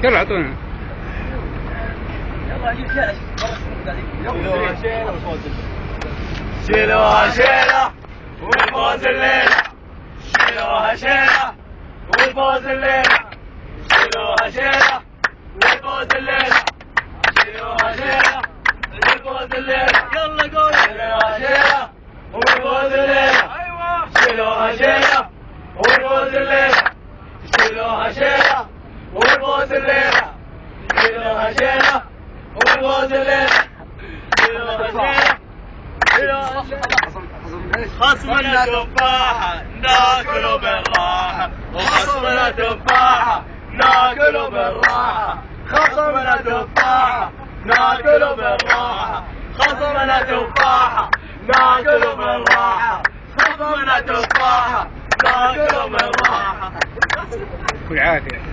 يلا اعطونا. شيلوها شيلة والفوز الليلة، شيلوها شيلة والفوز الليلة، شيلوها شيلة والفوز الليلة، شيلوها شيلة والفوز الليلة، يلا قول شيلوها شيلة والفوز الليلة، ايوه شيلوها شيلة والفوز الليلة، شيلوها شيلة والفوز الليلة، شيلوها شيلة والفوز الليلة، شيلوها شيلة. خصمنا تفاحة ناكله بالراحة، وخصمنا تفاحة ناكله بالراحة، خصمنا تفاحة ناكله بالراحة، خصمنا تفاحة ناكله بالراحة، خصمنا تفاحة ناكله بالراحة. والعافية.